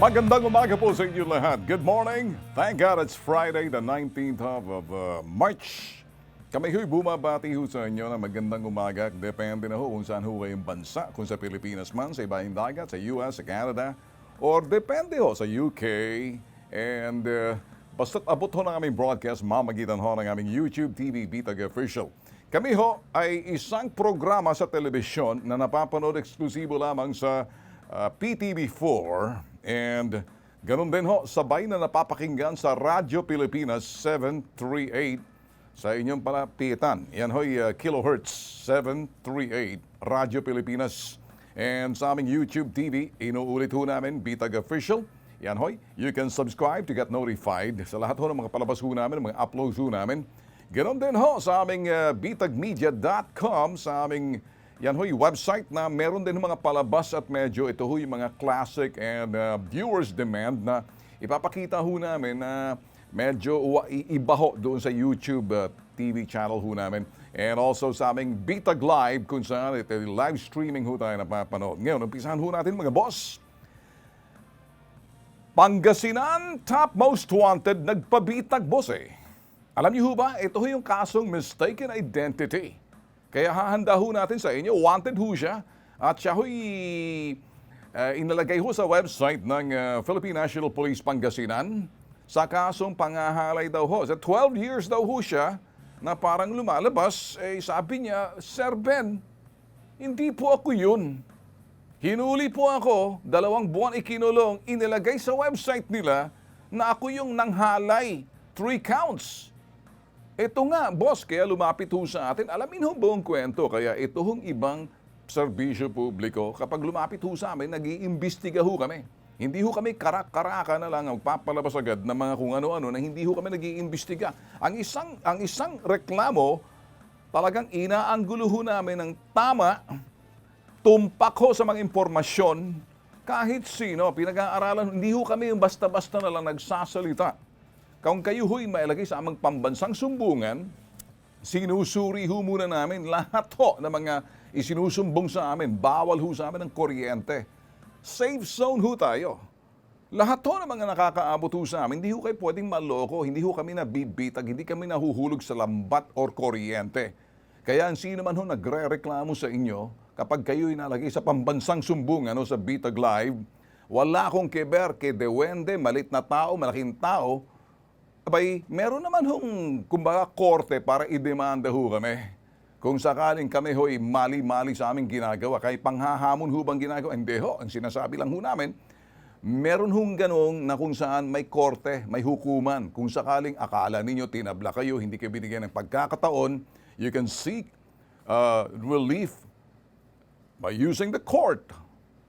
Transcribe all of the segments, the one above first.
Magandang umaga po sa inyo lahat. Good morning. Thank God it's Friday, the 19th of March. Kami ho'y bumabati ho sa inyo na magandang umaga. Depende na ho kung saan ho kayong bansa. Kung sa Pilipinas man, sa ibang dagat, sa US, sa Canada, or depende ho sa UK. And basta't abot ho ng aming broadcast, mamagitan ho ng aming YouTube TV Bitag Official. Kami ho ay isang programa sa telebisyon na napapanood eksklusibo lamang sa PTV4 and ganun din ho, sabay na napapakinggan sa Radyo Pilipinas 738 sa inyong palapitan. Yan ho'y kilohertz 738 Radyo Pilipinas. And sa aming YouTube TV, inuulit ho namin Bitag Official. Yan ho'y, you can subscribe to get notified sa lahat ho ng mga palabas ho namin, mga uploads ho namin. Ganon din ho sa aming bitagmedia.com, sa aming yan ho'y website na meron din mga palabas at medyo ito ho'y mga classic and viewers demand na ipapakita ho namin na medyo iba ho doon sa YouTube TV channel ho namin. And also sa aming Bitag Live kung saan ito live streaming ho tayo napapanood. Ngayon, umpisahan ho natin mga boss. Pangasinan, top most wanted, nagpabitag boss eh. Alam niyo ho ba, ito ho yung kasong mistaken identity. Kaya hahanda ho natin sa inyo, wanted ho siya. At siya ho'y inalagay ho sa website ng Philippine National Police Pangasinan sa kasong pangahalay daw ho. Sa 12 years daw ho siya na parang lumalabas, sabi niya, Sir Ben, hindi po ako yun. Hinuli po ako, 2 buwan ikinulong, inilagay sa website nila na ako yung nanghalay, 3 counts. Ito nga, boss, kaya lumapit ho sa atin. Alamin ho buong kwento, kaya ito hong ibang serbisyo publiko. Kapag lumapit ho sa amin, nag-iimbestiga ho kami. Hindi ho kami karak-karaka na lang ang papalabas agad ng mga kung ano-ano na hindi ho kami nag-iimbestiga. Ang isang reklamo, talagang inaanggulo ho namin ng tama, tumpak ho sa mga impormasyon, kahit sino, pinag-aaralan, hindi ho kami yung basta-basta na lang nagsasalita. Kung kayo ho'y mailagay sa amang pambansang sumbungan, sinusuri ho muna namin lahat ho ng mga isinusumbong sa amin. Bawal ho sa amin ng kuryente. Safe zone ho tayo. Lahat ho ng mga nakakaabot ho sa amin, hindi ho kayo pwedeng maloko, hindi ho kami nabibitag, hindi kami nahuhulog sa lambat or kuryente. Kaya ang sino man ho nagre-reklamo sa inyo, kapag kayo'y nalagay sa pambansang sumbungan o sa Bitag Live, wala akong kiber, kedewende, malit na tao, malaking tao, abay, meron naman hong, kumbaga, korte para idemanda ho kami. Kung sakaling kami ho'y mali-mali sa aming ginagawa, kay panghahamon ho bang ginagawa? Hindi ho, ang sinasabi lang ho namin, meron hong ganong na kung saan may korte, may hukuman. Kung sakaling akala ninyo tinabla kayo, hindi kayo binigyan ng pagkakataon, you can seek relief by using the court.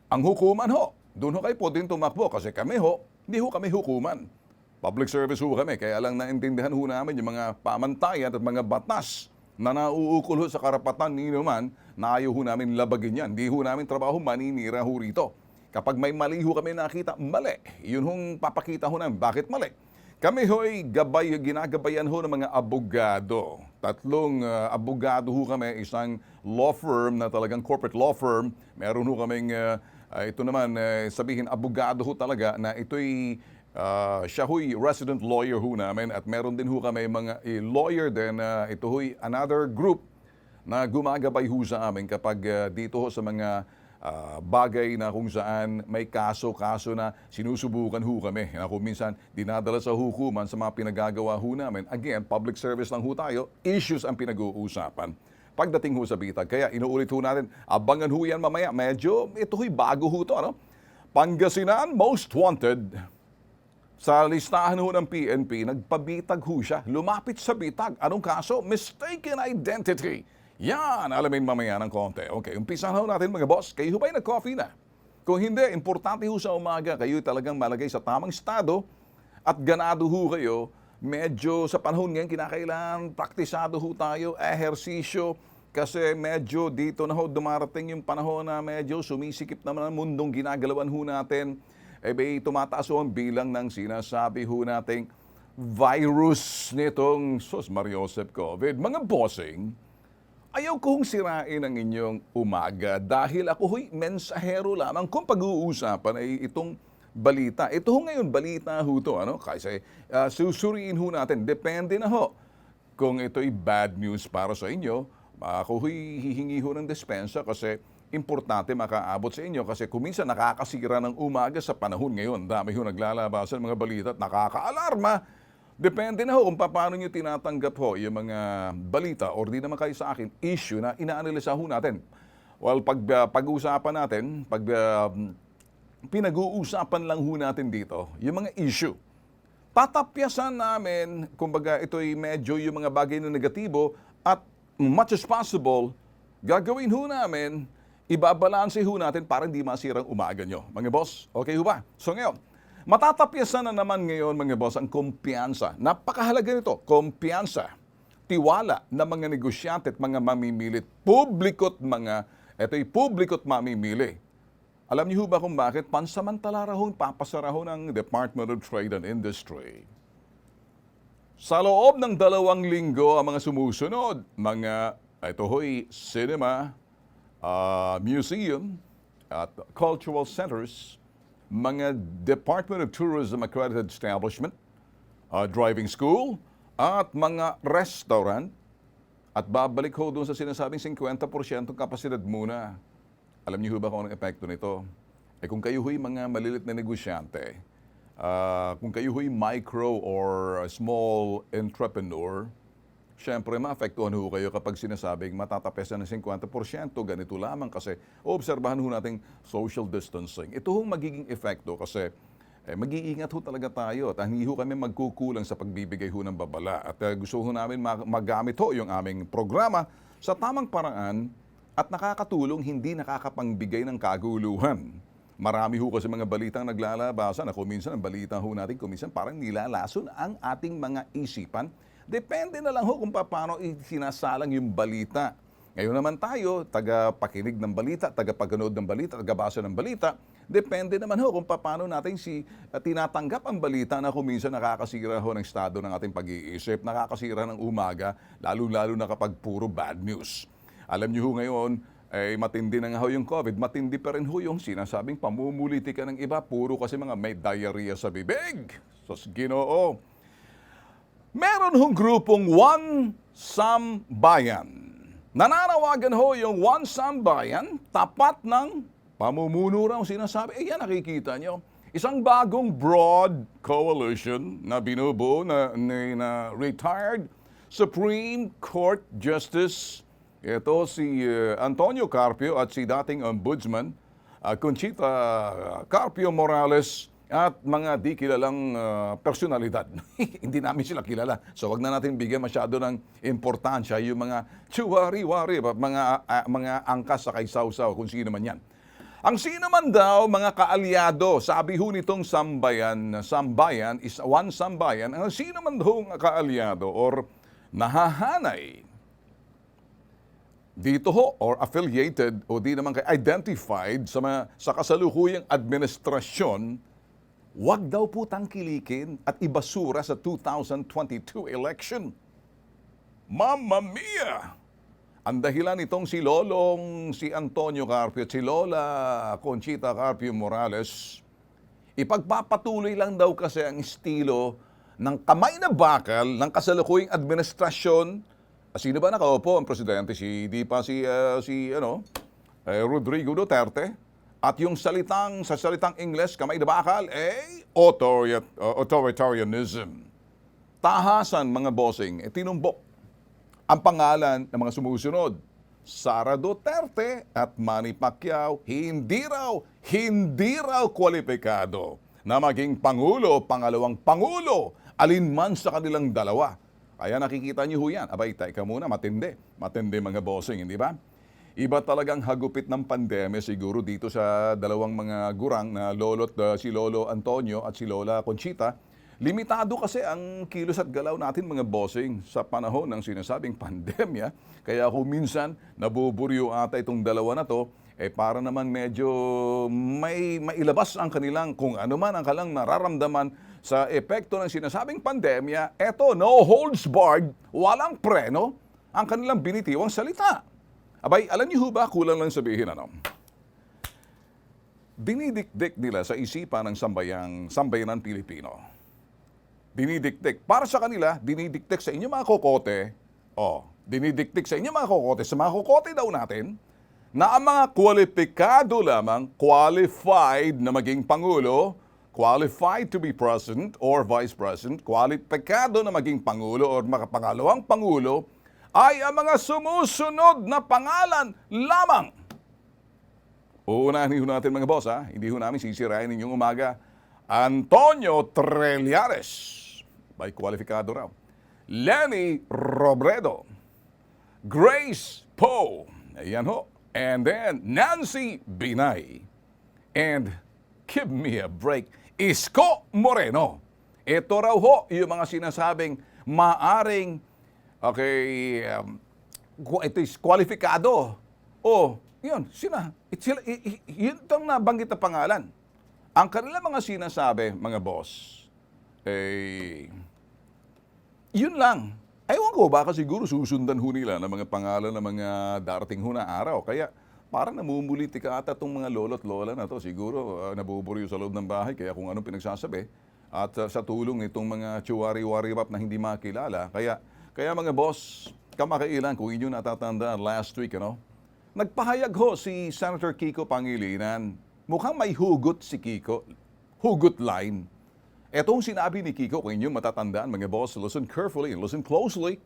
Ang hukuman ho, doon ho kayo po din tumakbo kasi kami ho, hindi ho kami hukuman. Public service ho kami, kaya lang naintindihan ho namin yung mga pamantayan at mga batas na nauukol ho sa karapatan ninyo man na ayaw ho namin labagin yan. Hindi ho namin trabaho, maninira ho rito. Kapag may mali ho kami nakita, mali. Yun hong papakita ho namin, bakit mali? Kami ho'y ginagabayan ho ng mga abogado. 3 abogado ho kami, isang law firm na talagang corporate law firm. Meron ho kaming, ito naman, sabihin abogado ho talaga na ito'y siya ho'y resident lawyer ho namin at meron din ho kami mga lawyer din na ito ho'y another group na gumagabay ho sa amin kapag dito ho sa mga bagay na kung saan may kaso-kaso na sinusubukan ho kami na kung minsan dinadala sa hukuman sa mga pinagagawa ho namin. Again, public service lang ho tayo, issues ang pinag-uusapan pagdating ho sa bitag. Kaya inuulit ho natin, abangan ho yan mamaya. Medyo ito ho'y bago ho to, ano? Pangasinan Most Wanted. Sa listahan ho ng PNP, nagpabitag ho siya. Lumapit sa bitag. Anong kaso? Mistaken identity. Yan, alamin mamaya ng konti. Okay, umpisahan ho natin mga boss. Kayo ba'y nag-coffee na? Kung hindi, importante ho sa umaga, kayo talagang malagay sa tamang estado at ganado ho kayo. Medyo sa panahon ngayon, kinakailangan praktisado ho tayo, ehersisyo, kasi medyo dito na ho dumarating yung panahon na medyo sumisikip naman ang mundong ginagalawan ho natin. May tumataas ho ang bilang ng sinasabi ho nating virus nitong Sus Mariosep COVID. Mga bossing, ayaw kong sirain ang inyong umaga dahil ako ho'y mensahero lamang kung pag-uusapan ay itong balita. Ito ho ngayon, balita ho to, ano? Kasi susuriin ho natin. Depende na ho kung ito'y bad news para sa inyo. Ako ho'y hihingi ho ng dispensa kasi importante makaabot sa inyo kasi kuminsan nakakasira ng umaga sa panahon ngayon. Dami ho naglalabasan mga balita at nakakaalarma. Depende na ho kung paano nyo tinatanggap ho yung mga balita or di naman kayo sa akin, issue na inaanalisa ho natin. Well, pag-uusapan natin, pinag-uusapan lang ho natin dito, yung mga issue. Tatapyasan namin, kumbaga ito'y medyo yung mga bagay na negatibo at much as possible, gagawin ho namin, ibabalanse ho natin para hindi masirang umaga nyo. Mga boss, okay ho ba? So ngayon, matatapyasan na naman ngayon mga boss ang kumpiyansa. Napakahalaga nito, kumpiyansa, tiwala ng mga negosyante at mga mamimilit, publiko't mamimili. Alam niyo ba kung bakit? Pansamantala raw papasara ho ng Department of Trade and Industry. Sa loob ng 2 linggo ang mga sumusunod, ito ho'y cinema, museum, at cultural centers, mga Department of Tourism accredited establishment, driving school, at mga restaurant, at babalik ho doon sa sinasabing 50% kapasidad muna. Alam niyo ba kung anong epekto nito? Kung kayo ho'y mga malilit na negosyante, kung kayo ho'y micro or small entrepreneur, syempre, maapektuhan ho kayo kapag sinasabing matatapesan ng 50%, ganito lamang kasi obserbahan ho natin social distancing. Ito hong magiging epekto kasi mag-iingat ho talaga tayo at hindi ho kami magkukulang sa pagbibigay ho ng babala. At gusto ho namin magamit ho yung aming programa sa tamang paraan at nakakatulong, hindi nakakapangbigay ng kaguluhan. Marami ho kasi mga balitang naglalabasan na kuminsan ang balita ho natin, kuminsan parang nilalason ang ating mga isipan. Depende na lang ho kung paano sinasalang yung balita. Ngayon naman tayo, taga-pakinig ng balita, taga-paganood ng balita, taga-basa ng balita. Depende naman ho kung paano natin tinatanggap ang balita na kuminsan nakakasira ho ng estado ng ating pag-iisip, nakakasira ng umaga, lalo-lalo na kapag puro bad news. Alam niyo ho ngayon, matindi na nga ho yung COVID, matindi pa rin ho yung sinasabing pamumulitika ng iba, puro kasi mga may diarrhea sa bibig. Sos Ginoo. Meron hong grupong One Sambayan. Nananawagan ho yung One Sambayan, tapat ng pamumuno raw sinasabi. Yan nakikita nyo. Isang bagong broad coalition na binubuo na retired Supreme Court Justice. Ito si Antonio Carpio at si dating Ombudsman Conchita Carpio Morales at mga di kilalang personalidad. Hindi namin sila kilala. So wag na natin bigyan masyado ng importansya yung mga tsuwari-wari, mga angkas sa kaysawsaw, kung sino man yan. Ang sino man daw, mga kaalyado, sabi ho nitong sambayan is One Sambayan, ang sino man daw kaalyado or nahahanay dito ho or affiliated o di naman identified sa kasalukuyang administrasyon, wag daw po tangkilikin at ibasura sa 2022 election. Mamma mia! Ang dahilan nitong si Antonio Carpio at si Lola Conchita Carpio Morales, ipagpapatuloy lang daw kasi ang estilo ng kamay na bakal ng kasalukuyang administrasyon. Sino ba nakaupo ang presidente? Di pa si Rodrigo Duterte. At yung sa salitang Ingles, kamay na bakal, authoritarianism. Tahasan, mga bossing, tinumbok ang pangalan ng mga sumusunod. Sara Duterte at Manny Pacquiao, hindi raw kwalipikado na maging Pangulo, pangalawang Pangulo, alinman sa kanilang dalawa. Kaya nakikita niyo ho yan. Abay, teka muna, matindi mga bossing, hindi ba? Iba talagang hagupit ng pandemya siguro dito sa dalawang mga gurang na si Lolo Antonio at si Lola Conchita. Limitado kasi ang kilos at galaw natin mga bossing sa panahon ng sinasabing pandemya. Kaya kung minsan nabuburyo ata itong dalawa na to, para naman medyo may mailabas ang kanilang kung ano man ang kalang nararamdaman sa epekto ng sinasabing pandemya. Eto, no holds barred, walang preno ang kanilang binitiwang salita. Abay, alam niyo ba, kulang lang sabihin ano? dinidikdik nila sa isipan ng sambayanan Pilipino. Dinidikdik. Para sa kanila, dinidikdik sa inyo mga kokote. Dinidikdik sa inyo mga kokote. Sa mga kokote daw natin, na ang mga kwalipikado lamang, qualified na maging Pangulo, qualified to be President or Vice President, kwalipikado na maging Pangulo or makapangalawang Pangulo, ay ang mga sumusunod na pangalan lamang. Uunahin natin mga boss, ha? Hindi ho namin sisirain ninyong umaga. Antonio Trillanes, by kwalifikado raw. Lenny Robredo. Grace Poe. Ayan ho. And then Nancy Binay. And give me a break, Isko Moreno. Ito raw ho yung mga sinasabing maaring ito is kwalifikado. Yun, yun itong nabanggit na pangalan. Ang kanila mga sinasabi, mga boss, yun lang. Ewan ko, baka siguro susundan ho nila ng mga pangalan ng mga darating ho na araw. Kaya parang namumulitika ata itong mga lolo't lola na to. Siguro nabuburyo sa loob ng bahay, kaya kung anong pinagsasabi. At sa tulong nitong mga chuwari-wari rap na hindi makilala. Kaya mga boss, kamakailan, kung inyo natatandaan last week, nagpahayag ho si Senator Kiko Pangilinan. Mukhang may hugot si Kiko. Hugot line. Etong sinabi ni Kiko, kung inyong matatandaan, mga boss, listen carefully and listen closely.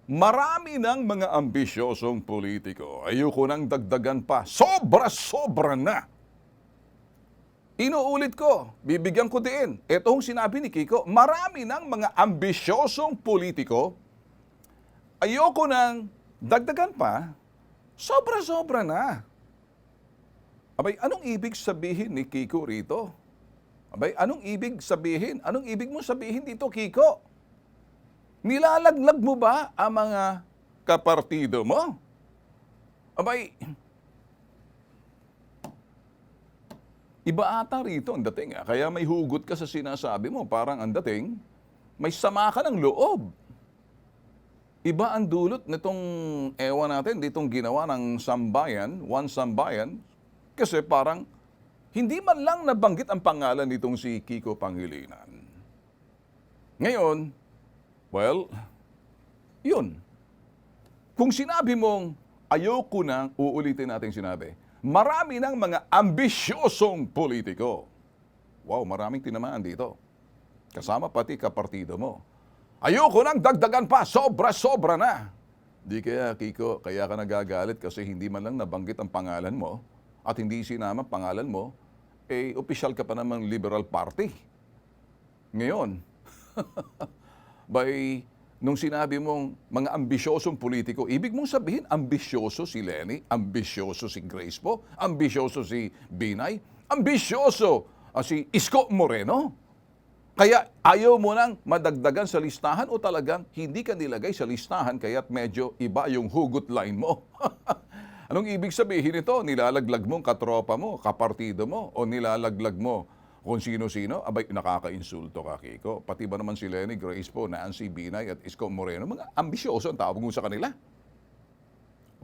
Marami ng mga ambisyosong politiko. Ayoko nang dagdagan pa. Sobra-sobra na. Inuulit ko, bibigyan ko din. Etong sinabi ni Kiko, marami ng mga ambisyosong politiko. Ayoko nang dagdagan pa. Sobra-sobra na. Abay, anong ibig sabihin ni Kiko rito? Abay, anong ibig sabihin? Anong ibig mo sabihin dito, Kiko? Nilalaglag mo ba ang mga kapartido mo? Abay, iba ata rito ang dating. Kaya may hugot ka sa sinasabi mo. Parang ang dating, may sama ka ng loob. Iba ang dulot nitong ewan natin, ditong ginawa ng sambayan, one sambayan, kasi parang hindi man lang nabanggit ang pangalan nitong si Kiko Pangilinan. Ngayon, well, yun. Kung sinabi mong ayoko nang, uulitin natin sinabi, marami ng mga ambisyosong politiko. Wow, maraming tinamaan dito. Kasama pati kapartido mo. Ayoko nang dagdagan pa, sobra-sobra na. Di kaya, Kiko, kaya ka nagagalit kasi hindi man lang nabanggit ang pangalan mo at hindi sinama pangalan mo, opisyal ka pa namang Liberal Party. Ngayon, nung sinabi mong mga ambisyosong politiko, ibig mong sabihin, ambisyoso si Lenny, ambisyoso si Grace Poe, ambisyoso si Binay, ambisyoso si Isko Moreno. Kaya ayaw mo nang madagdagan sa listahan o talagang hindi ka nilagay sa listahan kaya't medyo iba yung hugot line mo. Anong ibig sabihin nito? Nilalaglag mo ang katropa mo, kapartido mo, o nilalaglag mo kung sino-sino? Abay, nakaka-insulto ka, Kiko. Pati ba naman si Lenny, Grace Poe, Nancy Binay at Isko Moreno, mga ambisyoso ang tawag mo sa kanila.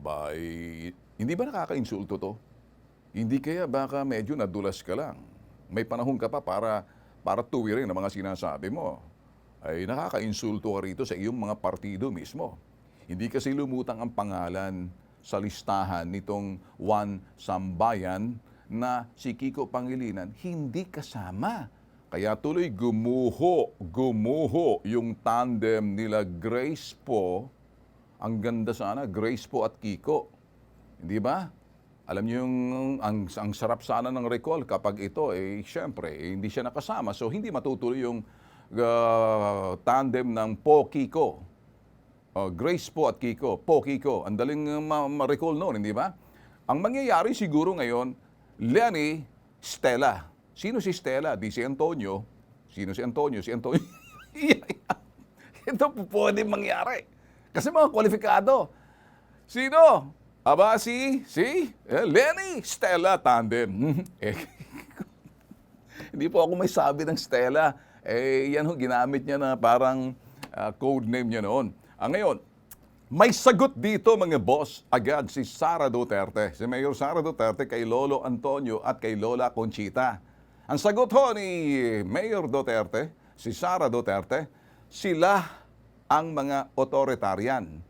Abay, hindi ba nakaka-insulto to? Hindi kaya baka medyo nadulas ka lang. May panahon ka pa para tuwirin ang mga sinasabi mo. Ay nakaka-insulto ka rito sa iyong mga partido mismo. Hindi kasi lumutang ang pangalan sa listahan nitong one sambayan na si Kiko Pangilinan hindi kasama. Kaya tuloy gumuho yung tandem nila Grace Poe. Ang ganda sana, Grace Poe at Kiko. Hindi ba? Alam niyo yung ang sarap sana ng recall kapag ito, syempre, hindi siya nakasama. So hindi matutuloy yung tandem ng Poe-Kiko. Grace Poe at Kiko. Poe-Kiko. Ang daling ma-recall noon, hindi ba? Ang mangyayari siguro ngayon, Lenny, Stella. Sino si Stella? Di si Antonio. Sino si Antonio? Si Antonio. Ito po pwede mangyari. Kasi mga kwalifikado. Sino? Aba si Lenny, Stella, tandem. Hindi po ako may sabi ng Stella. Yan ho, ginamit niya na parang code name niya noon. Ngayon, May sagot dito mga boss agad si Sara Duterte. Si Mayor Sara Duterte kay Lolo Antonio at kay Lola Conchita. Ang sagot ho ni Mayor Duterte, si Sara Duterte, sila ang mga authoritarian.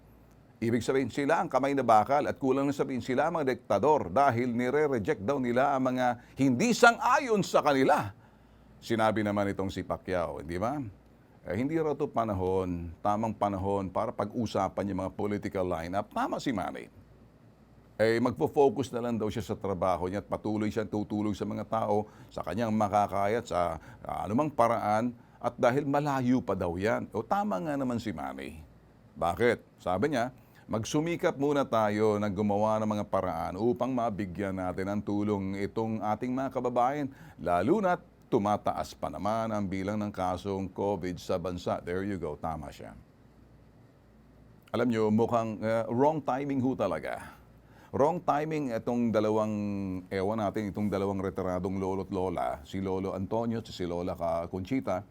Ibig sabihin sila ang kamay na bakal at kulang na sabihin sila ang mga diktador dahil nire-reject daw nila ang mga hindi sang-ayon sa kanila. Sinabi naman itong si Pacquiao, di ba? Hindi raw ito panahon, tamang panahon para pag-usapan yung mga political lineup. Tama si Manny. Magpo-focus na lang daw siya sa trabaho niya at patuloy siyang tutulong sa mga tao sa kanyang makakayat sa anumang paraan at dahil malayo pa daw yan. O tama nga naman si Manny. Bakit? Sabi niya, magsumikap muna tayo na gumawa ng mga paraan upang mabigyan natin ng tulong itong ating mga kababayan, lalo na't tumataas pa naman ang bilang ng kasong COVID sa bansa. There you go, tama siya. Alam nyo, mukhang wrong timing ho talaga. Wrong timing itong dalawang, itong dalawang retiradong lolo't lola, si Lolo Antonio at si Lola Conchita.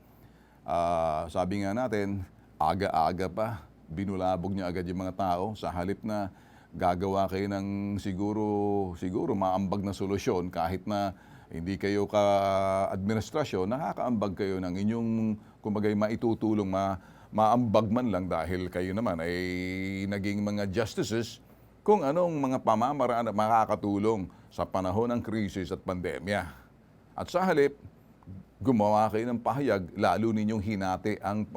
Sabi nga natin, aga-aga pa, binulabog niya agad yung mga tao sa halip na gagawa kayo ng siguro maambag na solusyon kahit na hindi kayo ka-administrasyon, nakakaambag kayo ng inyong, kumbagay, maitutulong, maambag man lang dahil kayo naman ay naging mga justices kung anong mga pamamaraan na makakatulong sa panahon ng krisis at pandemya. At sa halip, gumawa kayo ng pahayag, lalo ninyong hinati ang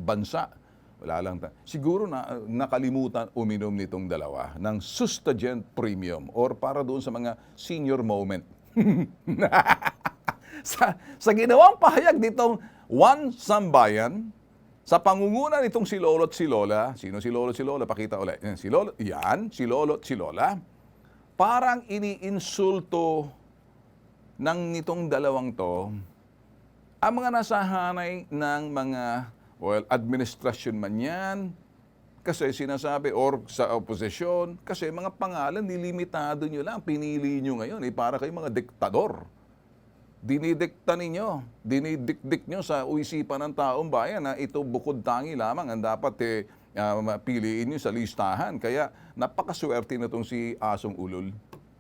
bansa. Wala lang siguro nakalimutan uminom nitong dalawa ng Sustagen Premium or para doon sa mga senior moment. sa ginawang pahayag nitong One Sambayan, sa pangunguna nitong si Lolo at si Lola, sino si Lolo at si Lola? Pakita ulit. Si Lolo at si Lola, parang iniinsulto ng nitong dalawang to ang mga nasahanay ng mga, administrasyon man yan, kasi sinasabi, or sa oposisyon, kasi mga pangalan, nilimitado nyo lang, pinili nyo ngayon, para kayong mga diktador. Dinidikta ninyo, dinidikdik nyo sa uisipan ng taong bayan na ito bukod tangi lamang ang dapat piliin nyo sa listahan. Kaya napakaswerte na itong si Asong Ulol.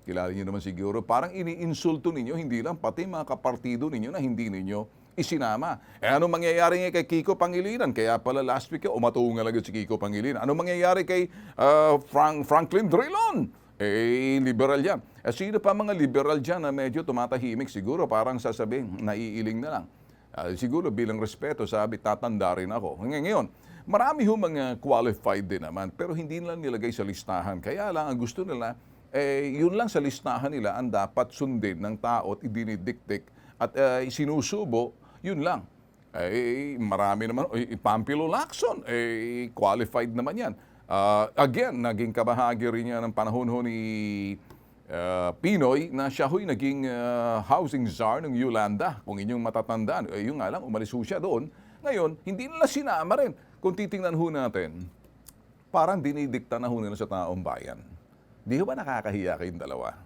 Kilala nyo naman siguro, parang iniinsulto ninyo, hindi lang, pati mga kapartido ninyo na hindi ninyo isinama. Anong mangyayari nga kay Kiko Pangilinan? Kaya pala last week, umatunga lang si Kiko Pangilinan. Anong mangyayari kay Franklin Drilon? Liberal yan. Sino pa mga liberal dyan na medyo tumatahimik? Siguro parang sasabihin, naiiling na lang. Siguro bilang respeto, sabi, tatanda rin ako. Ngayon, marami ho mga qualified din naman, pero hindi nila nilagay sa listahan. Kaya lang, ang gusto nila, yun lang sa listahan nila ang dapat sundin ng tao at idinidiktik at sinusubo, yun lang. Marami naman, Pampilo Lacson, qualified naman yan. Again, naging kabahagi rin niya ng panahon ho ni Pinoy na siya ho'y naging housing czar ng Yolanda, kung inyong matatandaan. Yung nga lang, umalis ho siya doon. Ngayon, hindi nila sinama rin. Kung titingnan ho natin, parang dinidikta na ho nila sa taong bayan. Di ba nakakahiya kayong dalawa?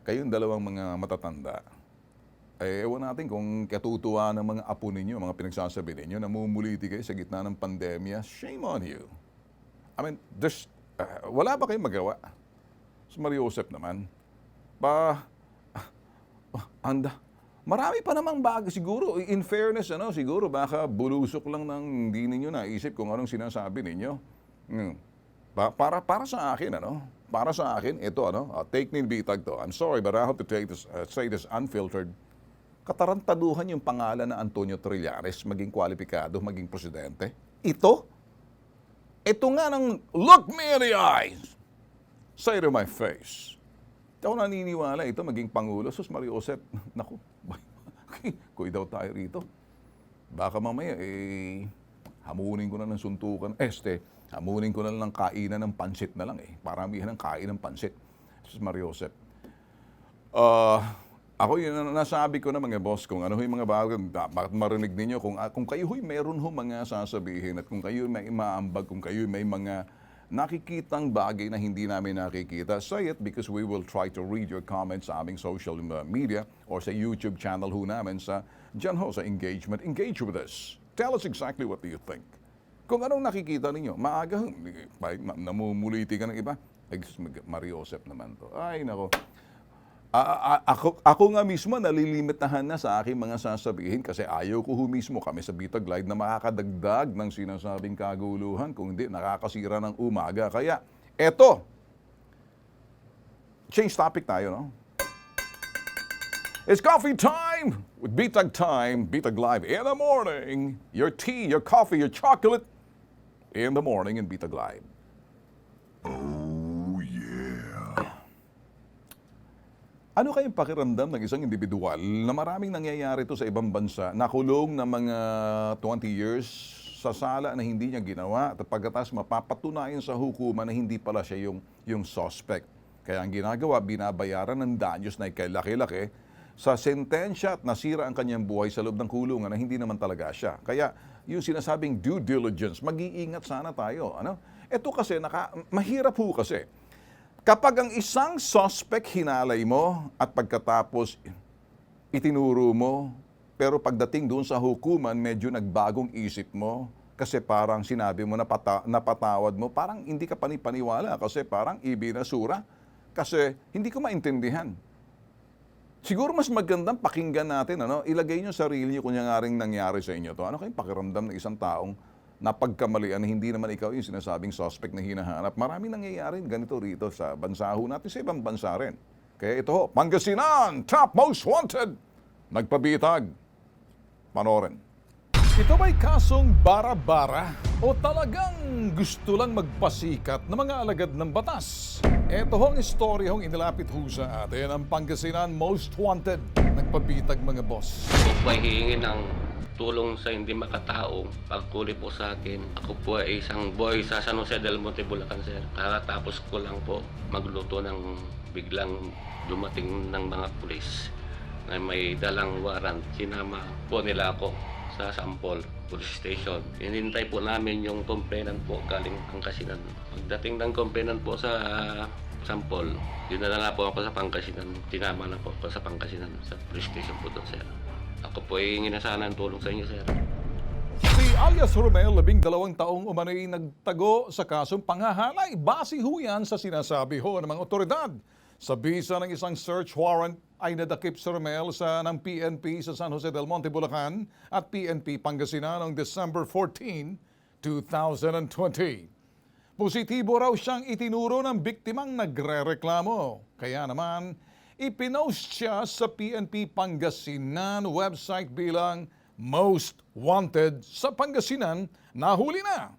Kayong dalawang mga matatanda. Ewan natin kung katutuwa ng mga apo ninyo, mga pinagsasabi ninyo, namumuliti kayo sa gitna ng pandemya. Shame on you. I mean, wala ba kayong magawa? Si Mario Josep naman, marami pa namang bagay. Siguro, in fairness, siguro baka bulusok lang ng hindi ninyo naisip kung anong sinasabi ninyo. Para sa akin, para sa akin, ito, take me bitag to. I'm sorry, but I have to say this unfiltered. Katarantaduhan yung pangalan na Antonio Trillanes, maging kwalipikado, maging presidente. Ito nga ng look me in the eyes, say to my face. Ito ako naniniwala, ito maging Pangulo. Sus, Mario Josep, naku, kuy daw tayo rito. Baka mamaya, hamunin ko na ng suntukan. Hamunin ko na lang ng kainan ng pansit na lang Paramihan ng kain ng pansit. Sus, Mario Josep. Ako yun, nasabi ko na mga boss, kung ano yung mga bagay, bakit marinig ninyo, kung kayo meron mga sasabihin at kung kayo may maambag, kung kayo may mga nakikitang bagay na hindi namin nakikita, say it because we will try to read your comments sa aming social media or sa YouTube channel namin sa Engagement. Engage with us. Tell us exactly what do you think. Kung anong nakikita ninyo, maaga, namumuliti ka ng iba. Ay, Mariosep naman to. Ay, nako. Ako nga mismo nalilimitahan na sa aking mga sasabihin kasi ayaw ko mismo kami sa Bitag Live na makakadagdag ng sinasabing kaguluhan, kung hindi nakakasira ng umaga. Kaya eto, change topic tayo, no? It's coffee time with Bitag Time, Bitag Live in the morning. Your tea, your coffee, your chocolate in the morning in Bitag Live. Ano kayong pakiramdam ng isang individual na maraming nangyayari ito sa ibang bansa, nakulong ng mga 20 years sa sala na hindi niya ginawa at pagkatas mapapatunayan sa hukuman na hindi pala siya yung suspect. Kaya ang ginagawa, binabayaran ng danyos na ikay-laki-laki sa sentensya at nasira ang kanyang buhay sa loob ng kulungan na hindi naman talaga siya. Kaya yung sinasabing due diligence, mag-iingat sana tayo. Ano? Ito kasi, mahirap po kasi. Kapag ang isang suspect hinalay mo at pagkatapos itinuro mo, pero pagdating doon sa hukuman, medyo nagbagong isip mo kasi parang sinabi mo napatawad mo, parang hindi ka panipaniwala kasi parang ibinasura kasi hindi ko maintindihan. Siguro mas magandang pakinggan natin, ilagay nyo sarili nyo kung nangaring nangyari sa inyo to. Ano kayong pakiramdam ng isang taong napagkamalian na hindi naman ikaw yung sinasabing suspect na hinahanap. Maraming nangyayari ganito rito sa bansa ho natin, sa ibang bansa rin. Kaya ito ho, Pangasinan, Top Most Wanted, nagpabitag. Panorin. Ito ba'y kasong bara-bara o talagang gusto lang magpasikat ng mga alagad ng batas? Ito hong istorya hong inilapit ho sa atin ang Pangasinan Most Wanted, nagpabitag mga boss. Ako po ay hihingi ng tulong sa hindi makataong pagkuli po sa akin. Ako po ay isang boy sa San Jose del Monte, Bulacan, sir. Kakatapos ko lang po magluto ng biglang dumating ng mga pulis na may dalang warrant. Sinama po nila ako sa Sampol Police Station. Inintay po namin yung complainant po galing Pangasinan. Pagdating ng complainant po sa Sampol, dinala po ako sa Pangasinan. Tinama na po ako sa Pangasinan sa police station po doon, sir. Ako po ay hinasana ng tulong sa inyo, sir. Si alias Romel, 12 taong umano'y nagtago sa kasong panghahalay. Base ho yan sa sinasabi ho ng mga otoridad. Sa bisa ng isang search warrant ay nadakip si Romel ng PNP sa San Jose del Monte, Bulacan at PNP Pangasinan noong December 14, 2020. Positibo raw siyang itinuro ng biktimang nagrereklamo. Kaya naman, ipinost siya sa PNP Pangasinan website bilang Most Wanted sa Pangasinan, nahuli na.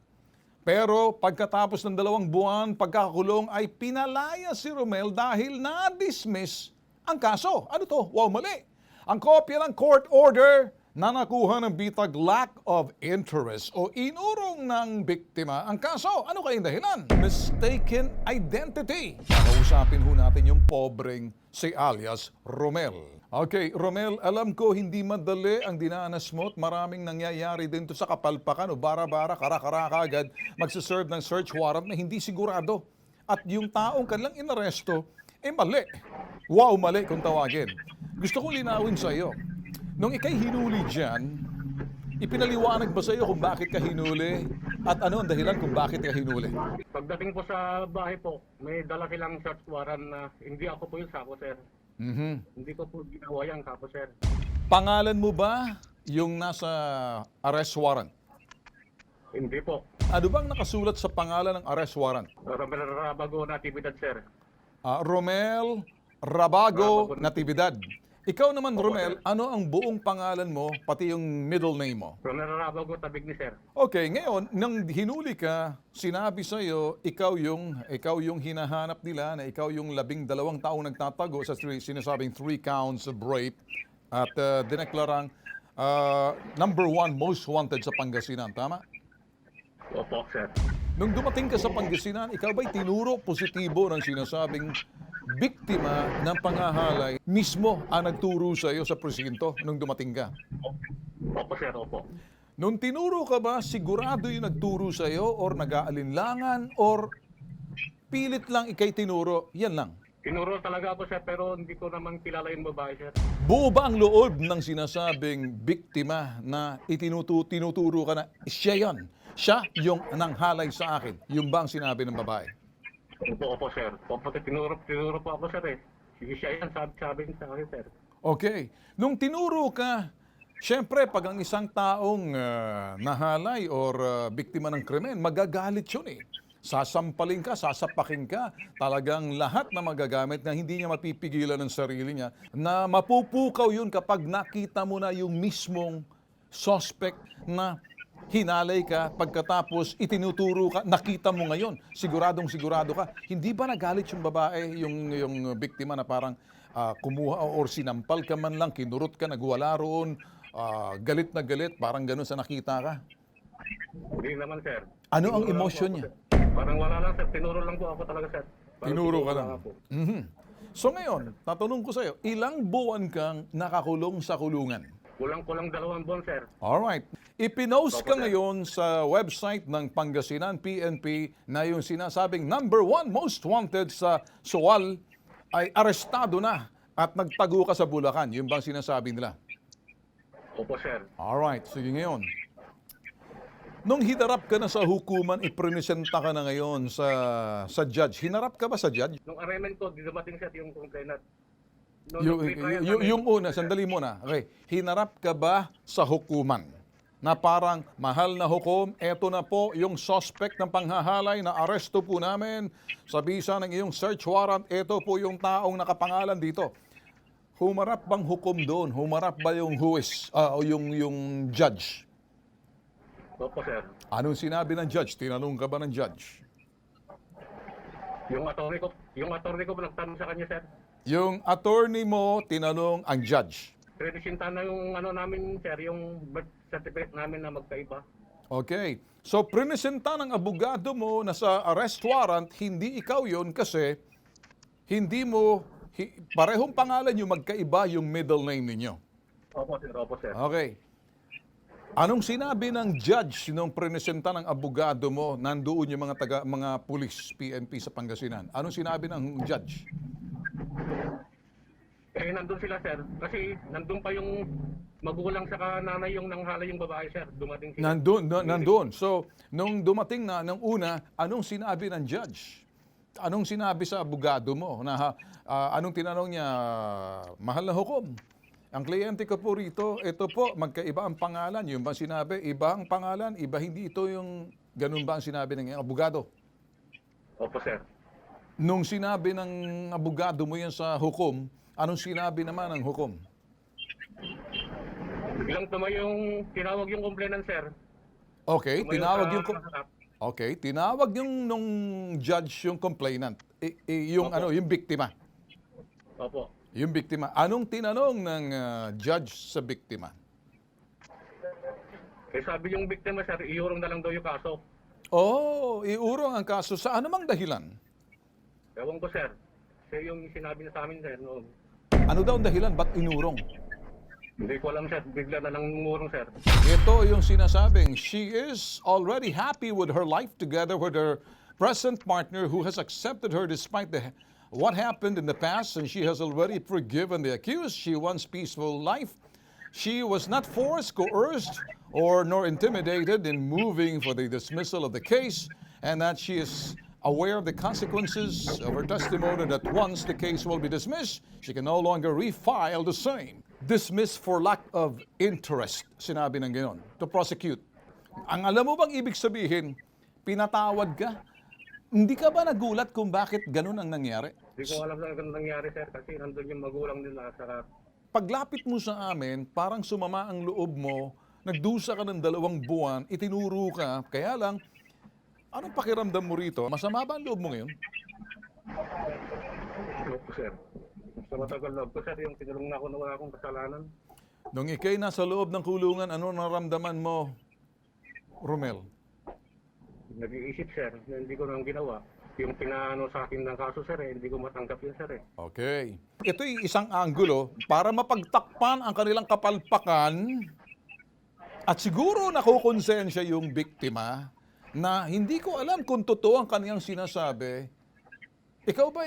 Pero pagkatapos ng 2 buwan pagkakakulong ay pinalaya si Romel dahil na-dismiss ang kaso. Ano to? Wow, mali. Ang kopya ng court order na nakuha ng bitag lack of interest o inurong ng biktima ang kaso. Ano kayong dahilan? Mistaken identity. Nakausapin ho natin yung pobreng si alias Romel. Okay, Romel, alam ko hindi madali ang dinanas mo at maraming nangyayari din to sa kapalpakan o bara-bara, kara-kara agad magsaserve ng search warrant na hindi sigurado. At yung taong kanilang inaresto, mali. Wow, mali kung tawagin. Gusto ko linawin sa iyo. Nung ikay hinuli dyan, ipinaliwanag ba sa iyo kung bakit ka hinuli at ano ang dahilan kung bakit ka hinuli? Pagdating po sa bahay po, may dala silang search warrant na hindi ako po yung sako, sir. Hindi ko po ginawa yan, kapo, sir. Pangalan mo ba yung nasa arrest warrant? Hindi po. Ano bang nakasulat sa pangalan ng arrest warrant? Romel Rabago Natividad, sir. Romel Rabago Natividad. Ikaw naman, Romel, ano ang buong pangalan mo, pati yung middle name mo? Romel Rabago Tabigni, sir. Okay, ngayon, nang hinuli ka, sinabi sa'yo, ikaw yung hinahanap nila, na ikaw yung 12 taong nagtatago sa sinasabing 3 counts of rape at dineklarang number 1 most wanted sa Pangasinan. Tama? Opo, sir. Nung dumating ka sa Pangasinan, ikaw ba'y tinuro positibo ng sinasabing biktima ng panghahalay mismo ang nagturo sa iyo sa presinto nung dumating ka? Opo, sir. Opo. Nung tinuro ka ba, sigurado yung nagturo sa iyo or nag-aalinlangan or pilit lang ikay tinuro? Yan lang. Tinuro talaga ako, sir, pero hindi ko naman kilala yung babae, sir. Buo ba ang loob ng sinasabing biktima na tinuturo ka na siya yan? Siya yung nanghalay sa akin. Yung ba ang sinabi ng babae? Opo, sir. Opo, tinuro po ako, sir, eh. Sige, siya yan, sabi niya sa akin, sir. Okay. Nung tinuro ka, syempre, pag ang isang taong nahalay or biktima ng krimen, magagalit yun eh. Sasampalin ka, sasapakin ka. Talagang lahat na magagamit na hindi niya mapipigilan ng sarili niya, na mapupukaw yun kapag nakita mo na yung mismong suspect na hinalay ka, pagkatapos itinuturo ka, nakita mo ngayon, siguradong sigurado ka. Hindi ba nagalit yung babae, yung biktima na parang kumuha or sinampal ka man lang, kinurot ka, nagwala roon, galit na galit, parang ganun sa nakita ka? Hindi naman, sir. Ano ang Tinuro lang emosyon po ako, niya? sir. Parang wala lang, sir. Tinuro lang po ako talaga, sir. Parang Tinuro ka lang. ako. Mhm. So ngayon, tatanong ko sa'yo, ilang buwan kang nakakulong sa kulungan? Kulang-kulang 2 buwan, sir. Alright. Ipinost ka Opo, sir. ngayon sa website ng Pangasinan PNP na yung sinasabing #1 most wanted sa Suwal ay arestado na at nagtago ka sa Bulacan. Yung bang sinasabi nila? Opo, sir. Alright. Sige ngayon. Nung hinarap ka na sa hukuman, ipresenta ka na ngayon sa judge. Hinarap ka ba sa judge? Nung arraignment ko, di dumating, sir, yung complainant. Yung una, sandali muna. Okay. Hinarap ka ba sa hukuman? Na parang mahal na hukom, eto na po yung suspect ng panghahalay na aresto po namin sa bisa ng iyong search warrant, eto po yung taong nakapangalan dito. Humarap bang hukom doon? Humarap ba yung huwes, o yung judge? Opo, sir. Anong sinabi ng judge? Tinanong ka ba ng judge? Yung attorney ko nagtanong sa kanya, sir. Yung attorney mo, tinanong ang judge. Presenta na yung namin, sir, yung birth certificate namin na magkaiba. Okay. So, prinesenta ng abogado mo na sa arrest warrant, hindi ikaw yon kasi hindi mo, parehong pangalan yung magkaiba yung middle name ninyo. Opo, sir. Opo, sir. Okay. Anong sinabi ng judge nung prinesenta ng abogado mo, nandoon yung mga pulis, PNP sa Pangasinan? Anong sinabi ng judge? Nandun sila, sir. Kasi nandun pa yung magulang sa nanay yung nanghalay yung babae, sir. Dumating sila. Nandun. So, nung dumating na ng una, anong sinabi ng judge? Anong sinabi sa abogado mo? Anong tinanong niya? Mahal na hukom. Ang kliyente ko po rito, ito po, magkaiba ang pangalan. Yung ba sinabi, iba ang pangalan, iba hindi ito yung, ganun ba ang sinabi ng abogado? Opo, sir. Nung sinabi ng abogado mo yan sa hukom, anong sinabi naman ng hukom? Biglang tinawag yung complainant, sir. Okay, Tumayo tinawag yung nung judge yung complainant, yung Opo. yung biktima. Opo. Yung biktima. Anong tinanong ng judge sa biktima? Sabi yung biktima, sir, iurong na lang daw yung kaso. Oh, iurong ang kaso sa anumang dahilan. Ewan ko, sir. Kasi yung sinabi na sa amin, sir, noon. Ano daw ang dahilan? Ba't inurong? Hindi ko alam, sir. Bigla na lang umurong, sir. Ito yung sinasabing, she is already happy with her life together with her present partner who has accepted her despite what happened in the past, and she has already forgiven the accused. She wants peaceful life. She was not forced, coerced, nor intimidated in moving for the dismissal of the case, and that she is aware of the consequences of her testimony that once the case will be dismissed, she can no longer refile the same. Dismissed for lack of interest, sinabi ng gano'n, to prosecute. Ang alam mo bang ibig sabihin, pinatawad ka? Hindi ka ba nagulat kung bakit gano'n ang nangyari? Hindi ko alam na ganun nangyari, sir. Kasi nandun yung magulang nila sa... Paglapit mo sa amin, parang sumama ang loob mo, nagdusa ka ng 2 buwan, itinuro ka, kaya lang, anong pakiramdam mo rito? Masama ba ang loob mo ngayon? Opo, sir. Sa matagal loob ko, sir, yung tinulong na ako na wala akong kasalanan. Nung ikay nasa loob ng kulungan, ano naramdaman mo, Romel? Nag-iisip, sir, na hindi ko nang ginawa. Yung pinaano sa akin ng kaso, sir, hindi ko matanggap yun, sir. Okay. Ito'y isang anggulo para mapagtakpan ang kanilang kapalpakan at siguro nakukonsensya yung biktima na hindi ko alam kung totoo ang kaniyang sinasabi. Ikaw ba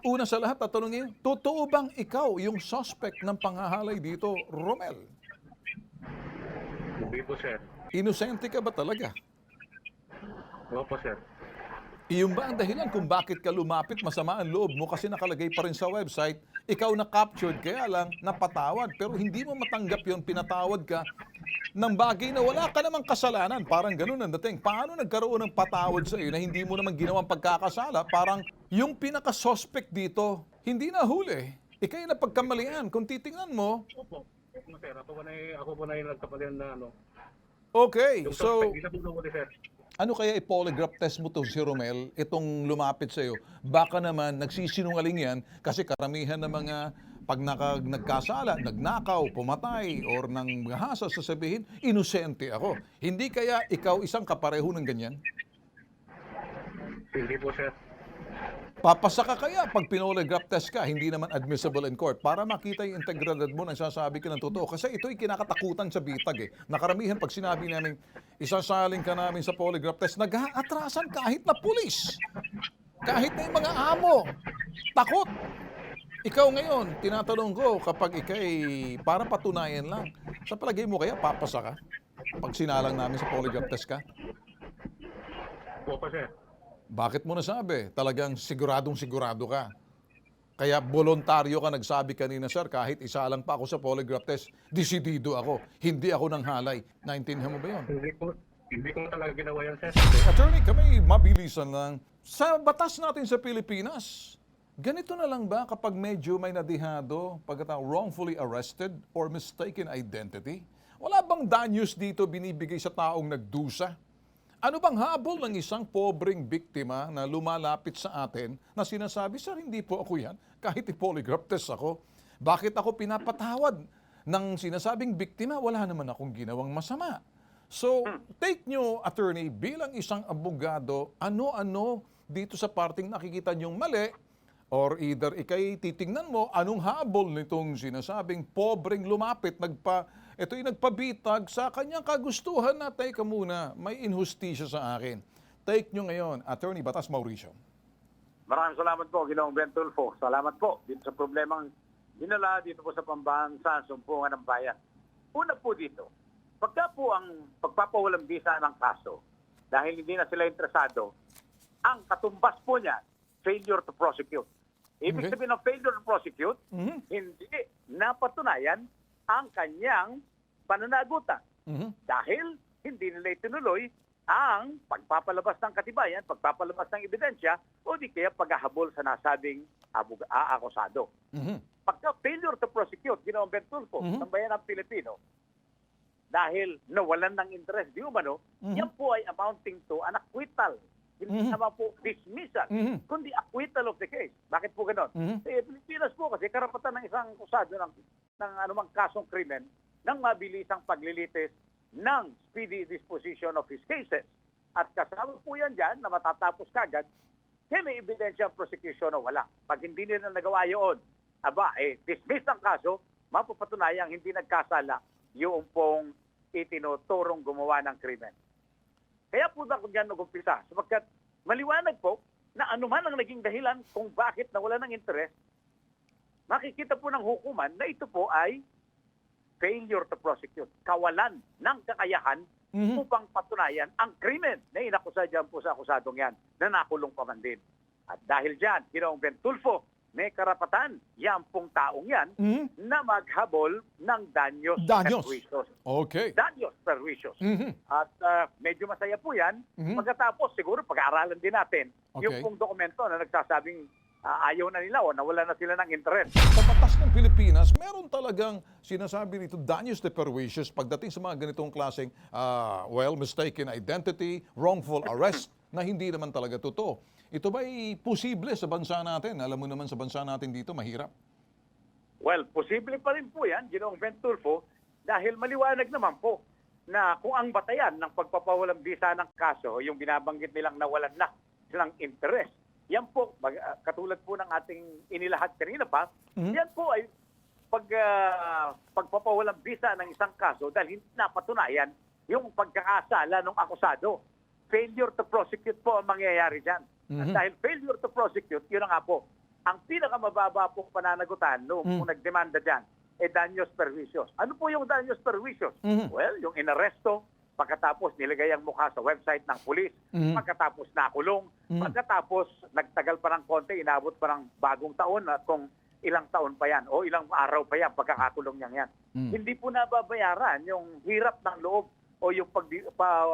una sa lahat tatanungin, totoo bang ikaw yung suspect ng panghahalay dito, Romel? Hindi po, sir. Inosente ka ba talaga? Opo, sir. Iyon ba ang dahilan kung bakit ka lumapit, masama ang loob mo kasi nakalagay pa rin sa website, ikaw na captured, kaya lang napatawad. Pero hindi mo matanggap yon, pinatawad ka ng bagay na wala ka namang kasalanan. Parang ganun ang dating. Paano nagkaroon ng patawad sa iyo na hindi mo naman ginawang pagkakasala? Parang yung pinaka-suspect dito, hindi na huli. Ika'y napagkamalian. Kung titingnan mo, Opo. Opo, sir. Ako po na yung nagkapalian na ano. okay, Yung so suspect, hindi na po nahuli, sir. ano kaya i-polygraph test mo to si Romel, itong lumapit sa iyo? Baka naman nagsisinungaling yan kasi karamihan ng mga pag nagkasala, nagnakaw, pumatay, or nang mahasa, sasabihin, inosente ako. Hindi kaya ikaw isang kapareho ng ganyan? Hindi po, sir. Papasa ka kaya pag pinolygraph test ka, hindi naman admissible in court para makita yung integridad mo na sasabi ka ng totoo. Kasi ito'y kinakatakutan sa bitag eh. Nakaramihan pag sinabi namin, isasaling ka namin sa polygraph test, nag-aatrasan kahit na pulis. Kahit na yung mga amo. Takot. Ikaw ngayon, tinatanong ko kapag ikay para patunayan lang, sa palagay mo kaya papasa ka? Pag sinalang namin sa polygraph test ka? Opo, sir. Bakit mo nasabi? Talagang siguradong sigurado ka. Kaya voluntaryo ka nagsabi kanina, sir, kahit isa lang pa ako sa polygraph test, desidido ako. Hindi ako nang halay. Naintindihan mo ba yun? Hindi ko talaga ginawa yan, sir. Okay. Attorney, kami mabilisan lang. Sa batas natin sa Pilipinas, ganito na lang ba kapag medyo may nadihado, pagkatapos wrongfully arrested or mistaken identity? Wala bang danyos dito binibigay sa taong nagdusa? Ano bang habol ng isang pobreng biktima na lumalapit sa atin na sinasabi, sir, hindi po ako yan, kahit i-polygraph test ako. Bakit ako pinapatawad ng sinasabing biktima? Wala naman akong ginawang masama. So, take nyo, attorney, bilang isang abogado, ano-ano dito sa parting nakikita nyong mali, or either ikay titingnan mo anong habol nitong sinasabing pobreng lumapit, ito'y nagpabitag sa kanyang kagustuhan na, teka muna, may inhustisya sa akin. Take nyo ngayon, Attorney Batas Mauricio. Maraming salamat po, Ginoong Ben Tulfo. Salamat po dito sa problemang dinala dito po sa pambansa, sumpungan ng bayan. Una po dito, pagka po ang pagpapawalang bisa ng kaso, dahil hindi na sila interesado, ang katumbas po niya, failure to prosecute. Ibig Okay. sabihin ng failure to prosecute, Mhm. hindi napatunayan ang kanyang pananagutan. Mhm. Dahil hindi nila itinuloy ang pagpapalabas ng katibayan, pagpapalabas ng ebidensya, o di kaya paghahabol sa nasabing akusado. Mhm. Pagka failure to prosecute, Ginoong Ben Tulfo, ng bayan ng Pilipino, dahil nawalan ng interest di umano, yan po ay amounting to an acquittal. Hindi naman po dismissal, kundi acquittal of the case. Bakit po ganon? Pilipinas po kasi karapatan ng isang akusado ng anumang kasong krimen ng mabilisang paglilitis ng speedy disposition of his cases. At kasama po yan dyan na matatapos kagad, kaya may ebidensya ang prosecution o wala. Pag hindi nila nagawa yun, dismiss ang kaso, mapapatunayang hindi nagkasala yung pong itinuturong gumawa ng krimen. Kaya po na kung yan nag-umpisa, sapagkat maliwanag po na anuman ang naging dahilan kung bakit nawala ng interes, makikita po ng hukuman na ito po ay failure to prosecute, kawalan ng kakayahan upang patunayan ang krimen na inakusa dyan po sa akusadong yan na nakulong pa man din. At dahil dyan, Ginoong Ben Tulfo, may karapatan yan pong taong yan na maghabol ng danyos perjuicios. Okay. Danyos perjuicios. At medyo masaya po yan. Pagkatapos, siguro pag-aaralan din natin yung Okay. pong dokumento na nagsasabing ayaw na nila o nawala na sila ng interest. Sa batas ng Pilipinas, meron talagang sinasabi nito, danyos de perjuicios pagdating sa mga ganitong klaseng, mistaken identity, wrongful arrest, na hindi naman talaga totoo. Ito ba'y posible sa bansa natin? Alam mo naman sa bansa natin dito, mahirap. Well, posible pa rin po yan, Ginoong Ben Tulfo, dahil maliwanag naman po na kung ang batayan ng pagpapawalang bisa ng kaso, yung binabanggit nilang nawalan na silang interest, yan po, katulad po ng ating inilahat kanina pa, yan po ay pagpapawalang bisa ng isang kaso dahil hindi napatunayan yung pagkakasala ng akusado. Failure to prosecute po ang mangyayari dyan. At dahil failure to prosecute, yun na nga po, ang pinakamababa pong pananagutan noong kung nagdemanda dyan, daños perjuicios. Ano po yung daños perjuicios? Well, yung inaresto, pagkatapos nilagay ang mukha sa website ng pulis, pagkatapos nakulong, pagkatapos nagtagal pa ng konti, inabot pa ng bagong taon at kung ilang taon pa yan o ilang araw pa yan pagkakakulong niyan yan. Hindi po nababayaran yung hirap ng loob o yung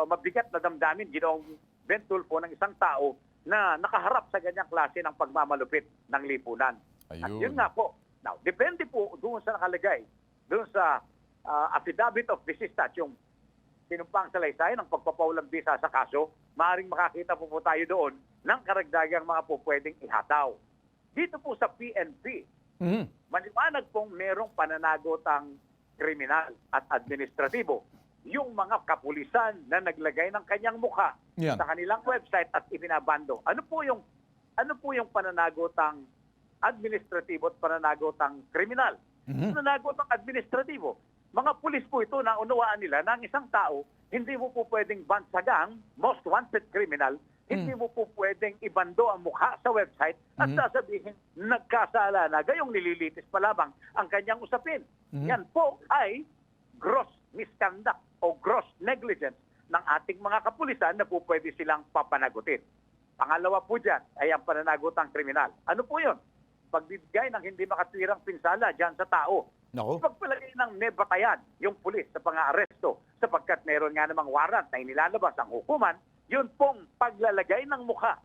mabigat na damdamin ginawang Bentulfo ng isang tao na nakaharap sa ganyang klase ng pagmamalupit ng lipunan. At yun nga po. Now, depende po doon sa nakalagay, doon sa affidavit of desistat, yung sinumpang salaysay ng pagpapaulang bisa sa kaso, maaaring makakita po tayo doon ng karagdagang mga po pwedeng ihataw. Dito po sa PNP, maliwanag pong merong pananagotang kriminal at administratibo. Yung mga kapulisan na naglagay ng kanyang mukha sa kanilang website at ibinabando. Ano po yung pananagotang administratibo at pananagotang kriminal? Pananagotang administratibo. Mga pulis po ito na unawaan nila na ang isang tao, hindi mo po pwedeng bansagang most wanted criminal, hindi mo po pwedeng ibando ang mukha sa website at sasabihin nagkasala na, gayong nililitis pa lamang ang kanyang usapin. Yan po ay gross misconduct o gross negligence ng ating mga kapulisan na po pwede silang papanagutin. Pangalawa po dyan ay ang pananagotang kriminal. Ano po yun? Pagbibigay ng hindi makatwirang pinsala dyan sa tao. Pagpalagay ng nebatayan yung pulis sa pang-aaresto sapagkat meron nga namang warrant na inilalabas ang hukuman, yun pong paglalagay ng mukha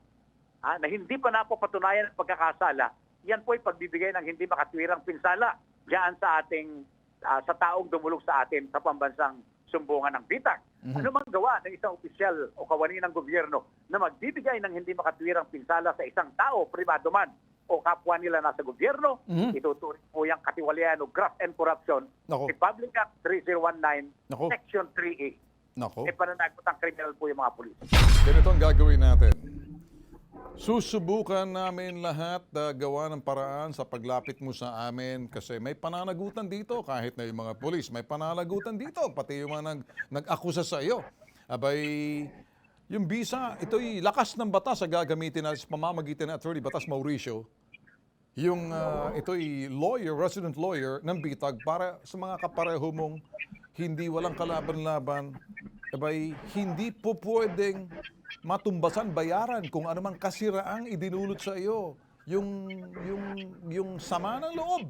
na hindi pa napapatunayan ang pagkakasala, yan po ay pagbibigay ng hindi makatwirang pinsala dyan sa ating sa taong dumulog sa atin sa pambansang sumbungan ng bitag. Ano mang gawa ng isang opisyal o kawani ng gobyerno na magbibigay ng hindi makatwirang pinsala sa isang tao, privado man, o kapwa nila nasa gobyerno, ituturing po yung katiwalian o graft and corruption. Republic Act 3019, Section 3A. Pananagotang kriminal po yung mga pulis. Ganito ang gagawin natin. Susubukan namin lahat na gawa ng paraan sa paglapit mo sa amin kasi may pananagutan dito kahit na yung mga pulis. May pananagutan dito, pati yung mga nag-akusa sa iyo. Abay, yung visa, ito'y lakas ng batas sa gagamitin natin sa pamamagitan ng Attorney Batas Mauricio. Yung ito'y lawyer, resident lawyer ng bitag para sa mga kapareho mong hindi walang kalaban-laban. Abay, hindi po pwedeng matumbasan, bayaran kung anumang kasiraang idinulot sa iyo. Yung sama ng loob.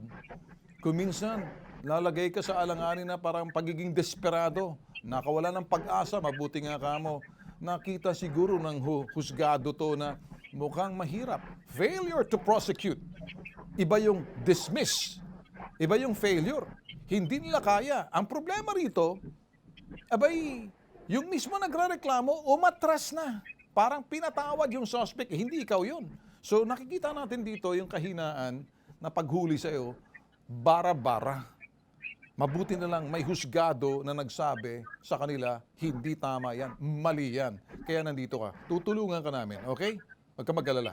Kung minsan, lalagay ka sa alanganin na parang pagiging desperado. Nakawala ng pag-asa, mabuti nga kamo. Nakita siguro ng husgado to na mukhang mahirap. Failure to prosecute. Iba yung dismiss. Iba yung failure. Hindi nila kaya. Ang problema rito, abay, yung mismo nagrereklamo, umatras na. Parang pinatawag yung suspect, hindi ikaw yun. So nakikita natin dito yung kahinaan na paghuli sa iyo, bara-bara. Mabuti na lang may husgado na nagsabi sa kanila, hindi tama yan, mali yan. Kaya nandito ka. Tutulungan ka namin, okay? Huwag ka mag-alala.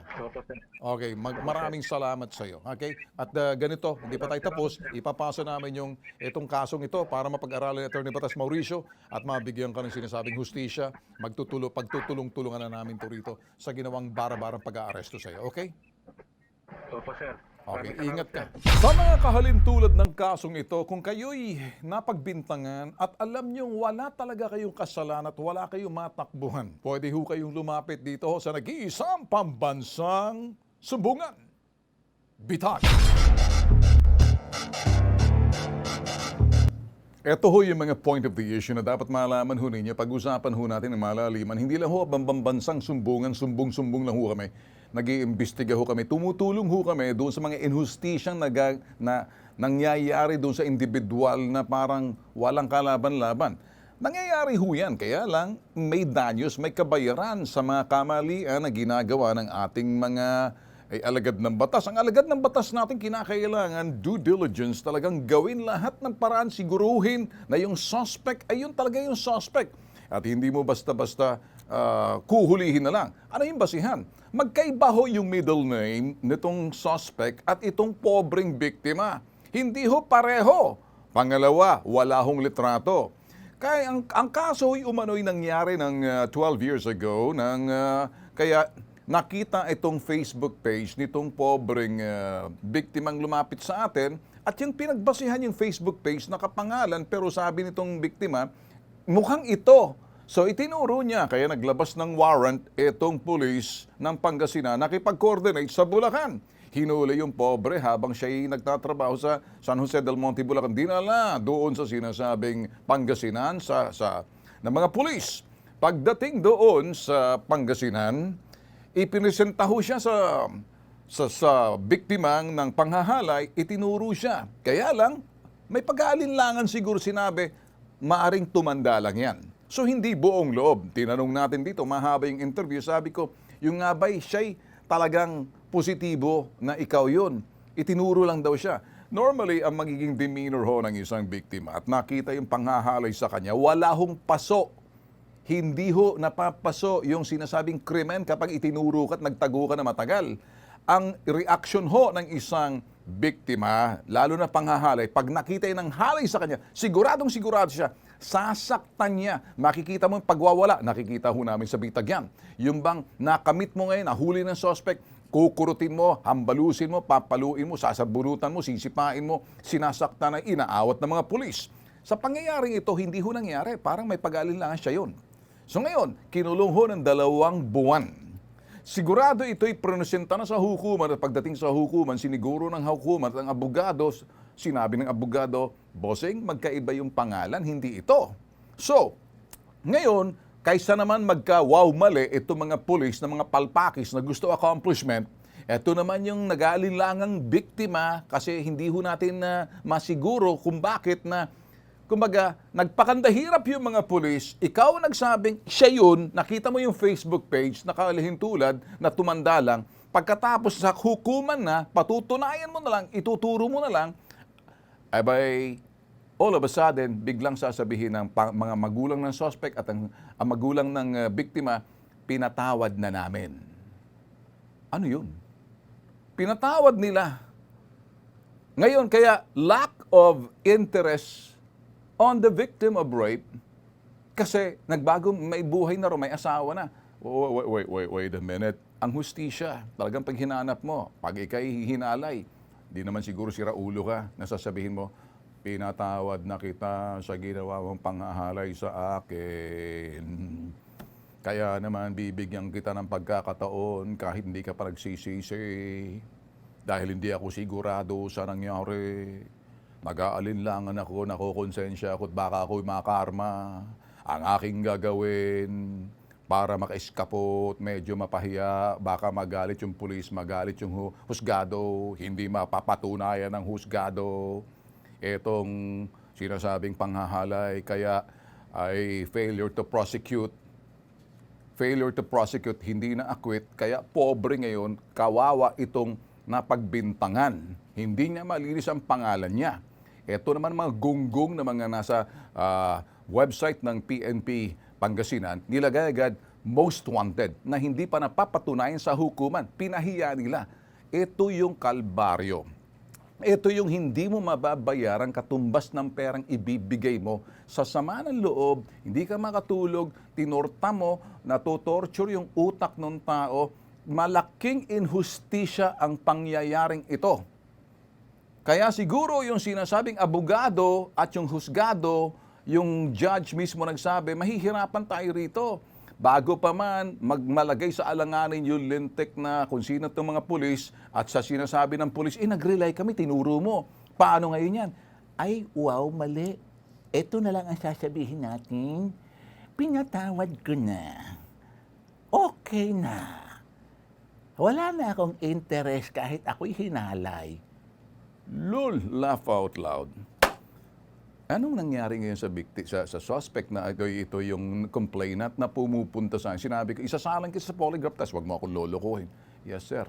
Okay, maraming salamat sa iyo. Okay? At ganito, hindi pa tayo tapos, ipapasa namin itong kasong ito para mapag-aralan ni Attorney Batas Mauricio at mabigyan ka ng sinasabing hustisya. Pagtutulong-tulungan na namin ito rito sa ginawang bara-barang pag-aaresto sa iyo. Okay? Opo, sir. Okay, ingat ka. Sa mga kahalintulad ng kasong ito, kung kayo'y napagbintangan at alam niyong wala talaga kayong kasalanan at wala kayong matakbuhan, pwede ho kayong lumapit dito sa nag-iisang pambansang sumbungan. Bitag. Ito ho yung mga point of the issue na dapat malaman ho ninyo. Pag-usapan ho natin ng malaliman. Hindi lang ho pambansang sumbungan, sumbong-sumbong lang ho kami. Nag-iimbestiga ho kami, tumutulong ho kami doon sa mga injustisyang na nangyayari doon sa individual na parang walang kalaban-laban. Nangyayari ho yan, kaya lang may danyos, may kabayaran sa mga kamalian na ginagawa ng ating mga alagad ng batas. Ang alagad ng batas natin kinakailangan due diligence, talagang gawin lahat ng paraan, siguruhin na yung suspect ay yun talaga yung suspect. At hindi mo basta-basta kuhulihin na lang. Ano yung basihan? Magkaiba ho yung middle name nitong suspect at itong pobreng biktima. Hindi ho pareho. Pangalawa, wala hong litrato. Kaya ang kaso ay umano'y nangyari ng 12 years ago, kaya nakita itong Facebook page nitong pobreng biktimang lumapit sa atin at yung pinagbasihan yung Facebook page nakapangalan pero sabi nitong biktima, mukhang ito. So itinuro niya, kaya naglabas ng warrant itong pulis ng Pangasinan nakipag-coordinate sa Bulacan. Hinuli yung pobre habang siya'y nagtatrabaho sa San Jose del Monte, Bulacan. Dinala doon sa sinasabing Pangasinan ng mga pulis. Pagdating doon sa Pangasinan, ipinisenta ho siya sa biktimang ng panghahalay, itinuro siya. Kaya lang, may pag-aalinlangan siguro sinabi, maaring tumanda lang yan. So hindi buong loob. Tinanong natin dito, mahaba yung interview, sabi ko, yung nga ba'y siya'y talagang positibo na ikaw yun. Itinuro lang daw siya. Normally, ang magiging demeanor ho ng isang biktima at nakita yung panghahalay sa kanya, wala hong paso. Hindi ho napapaso yung sinasabing krimen kapag itinuro ka at nagtago ka na matagal. Ang reaction ho ng isang biktima, lalo na panghahalay, pag nakita yung halay sa kanya, siguradong sigurado siya, sasaktan niya. Makikita mo yung pagwawala, nakikita ho namin sa bitag yan. Yung bang nakamit mo ngayon, nahuli ng suspect, kukurutin mo, hambalusin mo, papaluin mo, sasabunutan mo, sisipain mo, sinasaktan na inaawat ng mga pulis. Sa pangyayaring ito, hindi ho nangyari. Parang may pag-aalinlangan siya yun. So ngayon, kinulong ho ng 2 buwan. Sigurado ito'y pronusenta na sa hukuman at pagdating sa hukuman, siniguro ng hukuman at ang abogado, sinabi ng abogado, bossing, magkaiba yung pangalan, hindi ito. So, ngayon, kaysa naman magka-wow mali itong mga pulis na mga palpakis na gusto accomplishment, ito naman yung nag-aalinlangang biktima kasi hindi ho natin masiguro kung bakit na kumbaga, nagpakandahirap yung mga pulis, ikaw nagsabing siya yun, nakita mo yung Facebook page, nakalihintulad na tumanda lang, pagkatapos sa hukuman na, patutunayan mo na lang, ituturo mo na lang, abay, all of a sudden, biglang sasabihin ng mga magulang ng suspect at ang magulang ng biktima, pinatawad na namin. Ano yun? Pinatawad nila. Ngayon, kaya lack of interest on the victim of rape kasi nagbago, may buhay na ro, may asawa na. Wait a minute. Ang hustisya, talagang pag hinanap mo, pag ikay hinalay, di naman siguro si Raulo ka, nasasabihin mo, pinatawad na kita sa ginawa mong panghahalay sa akin. Kaya naman bibigyan kita ng pagkakataon kahit hindi ka pa nagsisisi. Dahil hindi ako sigurado sa nangyari. Mag-aalinlangan ako, nakukonsensya ako at baka ako'y makarma. Ang aking gagawin para makaiskapot, medyo mapahiya, baka magalit yung pulis, magalit yung husgado, hindi mapapatunayan ng husgado etong sinasabing panghahalay, kaya ay failure to prosecute, hindi na acquit, kaya pobre ngayon, kawawa itong napagbintangan. Hindi niya malinis ang pangalan niya. Ito naman mga gunggong na mga nasa website ng PNP Pangasinan, nilagay agad most wanted na hindi pa napapatunayan sa hukuman. Pinahiya nila. Ito yung kalbaryo. Ito yung hindi mo mababayaran katumbas ng perang ibibigay mo. Sa sama ng loob, hindi ka makatulog, tinorta mo, natotorture yung utak ng tao, malaking inhustisya ang pangyayaring ito. Kaya siguro yung sinasabing abogado at yung husgado, yung judge mismo nagsabi, mahihirapan tayo rito. Bago pa man magmalagay sa alanganin yung lintik na kung sino itong mga pulis at sa sinasabi ng pulis, nag-rely kami, tinuro mo. Paano ngayon yan? Ay, wow, mali. Ito na lang ang sasabihin natin. Pinatawad ko na. Okay na. Wala na akong interest kahit ako'y hinalay. Lol, laugh out loud. Anong nangyari ngayon sa suspect na ito yung complainant na pumupunta sa akin? Sinabi ko, isasalang kita sa polygraph test, wag mo akong lolokohin. Yes, sir.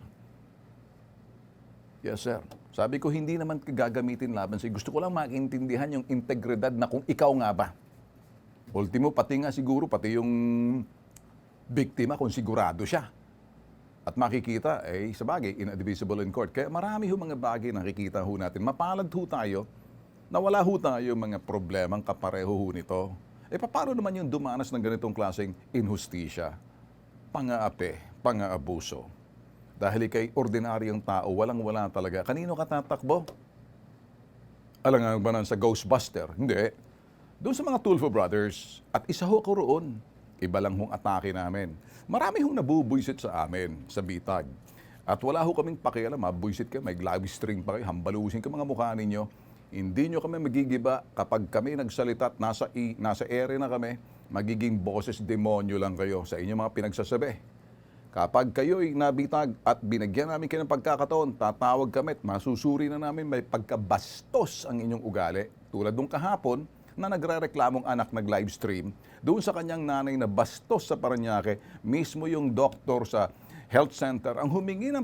Yes, sir. Sabi ko, hindi naman gagamitin laban sa'yo. Gusto ko lang maintindihan yung integridad na kung ikaw nga ba. Ultimo, pati nga siguro, pati yung biktima kung sigurado siya. At makikita, sa bagay, inadmissible in court. Kaya marami ho mga bagay nakikita ho natin. Mapalad ho tayo na wala ho tayo mga problemang kapareho ho nito. Paano naman yung dumanas ng ganitong klaseng inhustisya? pang-aapi, pang-aabuso. Dahil kay ordinaryong tao, walang-wala talaga. Kanino ka tatakbo? Alangan ba sa Ghostbuster? Hindi. Doon sa mga Tulfo Brothers, at isa ho ko roon, iba lang hong atake namin. Marami hong nabubuisit sa amin, sa bitag. At wala ho kaming pakialam, buisit kayo, may live stream pa kayo, hambalusin ka mga mukha ninyo. Hindi nyo kami magigiba kapag kami nagsalita at nasa ere na kami, magiging boses demonyo lang kayo sa inyong mga pinagsasabi. Kapag kayo'y nabitag at binigyan namin kayo ng pagkakataon, tatawag kami at masusuri na namin may pagkabastos ang inyong ugali. Tulad nung kahapon na nagre-reklamong anak nag-live stream, doon sa kanyang nanay na bastos sa Parañaque, mismo yung doktor sa health center ang humingi ng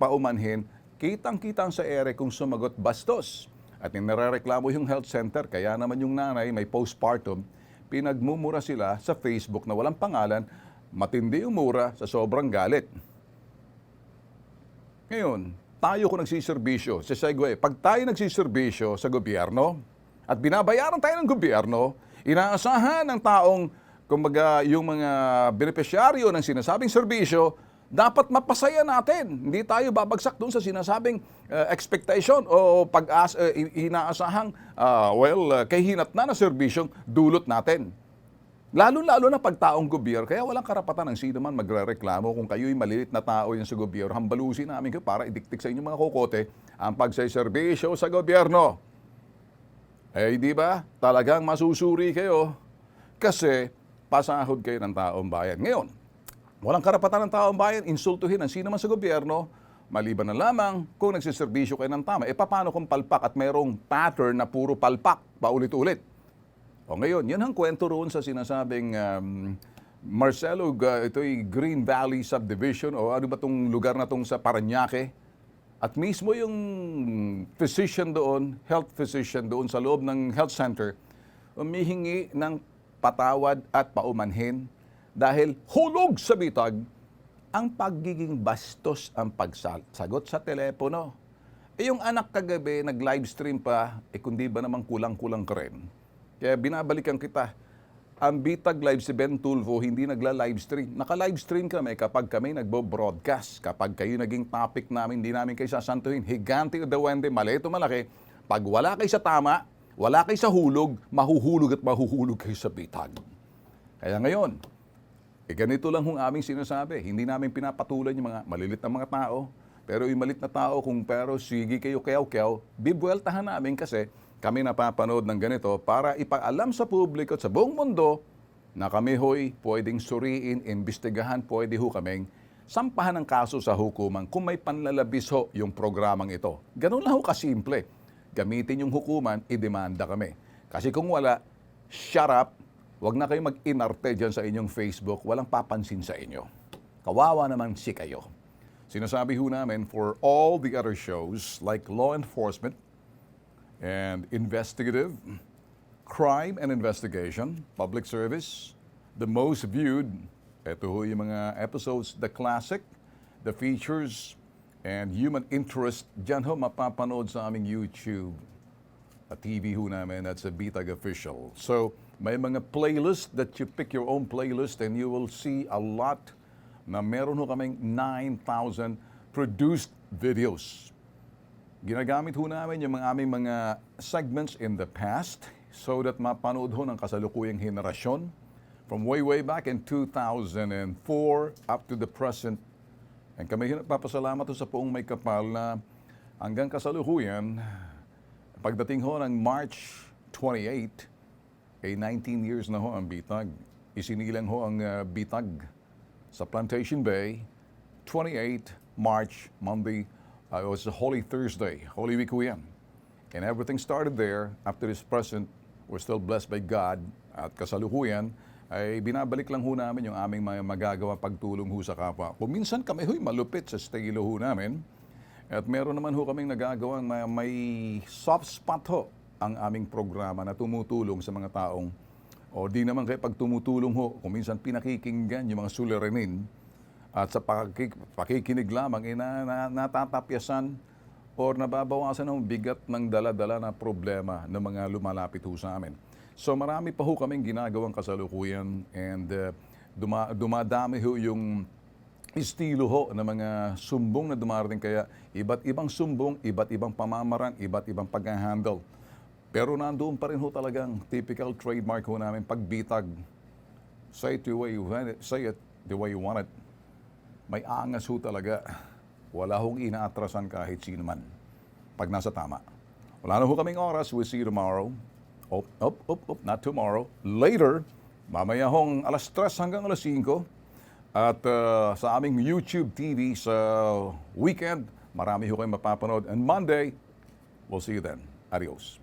paumanhin, kitang-kitang sa ere kung sumagot bastos. At nirereklamo yung health center, kaya naman yung nanay may postpartum, pinagmumura sila sa Facebook na walang pangalan, matindi yung mura sa sobrang galit. Ngayon, tayo kung nagsiservisyo, sa segue, pag tayo nagsiservisyo sa gobyerno at binabayaran tayo ng gobyerno, inaasahan ng taong, kumbaga, yung mga benepisyaryo ng sinasabing serbisyo, dapat mapasaya natin. Hindi tayo babagsak doon sa sinasabing expectation o inaasahang, kahinat na serbisyong dulot natin. Lalo-lalo na pag taong gobyerno, kaya walang karapatan ng sino man magrereklamo kung kayo'y malilit na tao yan sa gobyerno. Hambalusin namin kayo para idiktik sa inyong mga kokote ang pagsiservisyo sa gobyerno. Eh, di ba? Talagang masusuri kayo kasi pasahod kayo ng taong bayan. Ngayon, walang karapatan ng taong bayan insultuhin ang sino man sa gobyerno, maliban na lamang kung nagsiservisyo kayo ng tama. E paano kung palpak at mayroong pattern na puro palpak paulit-ulit? O ngayon, yan ang kwento roon sa sinasabing Marcelo, ito'y Green Valley Subdivision o ano ba itong lugar na itong sa Parañaque. At mismo yung physician doon, health physician doon sa loob ng health center, humihingi ng patawad at paumanhin dahil hulog sa bitag ang pagiging bastos ang pagsagot sa telepono. Eh yung anak kagabi, nag-live stream pa, kundi ba namang kulang-kulang ka rin? Kaya binabalikan kita, ang Bitag Live si Ben Tulfo hindi nagla-live stream. Naka-live stream kami kapag kami nagbo-broadcast. Kapag kayo naging topic namin, hindi namin kayo sasantuhin. Higante o dawende, maliit o malaki. Pag wala kayo sa tama, wala kayo sa hulog, mahuhulog kayo sa bitag. Kaya ngayon, ganito lang hong aming sinasabi. Hindi namin pinapatulan yung mga malilit na mga tao. Pero yung malit na tao, sige kayo keyaw-keyaw, bibueltahan namin kasi kami napapanood ng ganito para ipaalam sa publiko at sa buong mundo na kami ho'y pwedeng suriin, imbestigahan, pwede ho kaming sampahan ng kaso sa hukuman kung may panlalabis ho yung programang ito. Ganun lang ho kasimple. Gamitin yung hukuman, idemanda kami. Kasi kung wala, shut up, wag na kayo mag-inarte dyan sa inyong Facebook, walang papansin sa inyo. Kawawa naman si kayo. Sinasabi ho namin for all the other shows like Law Enforcement, and investigative, crime and investigation, public service, the most viewed, ito ho yung mga episodes, the classic, the features, and human interest, dyan ho mapapanood sa aming YouTube at TV ho namin, that's a Bitag Official. So, may mga playlist that you pick your own playlist and you will see a lot na meron ho kaming 9,000 produced videos. Ginagamit ho namin yung aming mga segments in the past so that mapanood ho ng kasalukuyang henerasyon from way back in 2004 up to the present. And kami nagpapasalamat ho sa poong may kapal na hanggang kasalukuyan, pagdating ho ng March 28, 19 years na ho ang Bitag. Isinilang ho ang Bitag sa Plantation Bay, 28 March, Monday. It was a Holy Thursday, Holy Week ho yan. And everything started there. After this present, we're still blessed by God. At kasalukuyan, ay binabalik lang ho namin yung aming mga magagawa pagtulong ho sa kapwa. Kung minsan kami ho'y malupit sa estilo ho namin. At meron naman ho kaming nagagawang may soft spot ho ang aming programa na tumutulong sa mga taong o di naman kayo pag tumutulong ho, kung minsan pinakikinggan yung mga suliranin at sa pakikinig lamang, natatapyasan o nababawasan ng bigat ng dala-dala na problema ng mga lumalapit ho sa amin. So marami pa ho kaming ginagawang kasalukuyan and dumadami ho yung estilo ho ng mga sumbong na dumarating. Kaya iba't ibang sumbong, iba't ibang pamamaraan, iba't ibang pag-handle. Pero nandoon pa rin ho talagang typical trademark ho namin, pagbitag. Say it the way you want it. Say it the way you want it. May angas ho talaga. Wala hong inaatrasan kahit sino man. Pag nasa tama. Wala na ho kaming oras. We'll see you tomorrow. Not tomorrow. Later, mamaya hong alas 3 hanggang alas 5. At sa aming YouTube TV sa weekend, marami ho kayong mapapanood. And Monday, we'll see you then. Adios.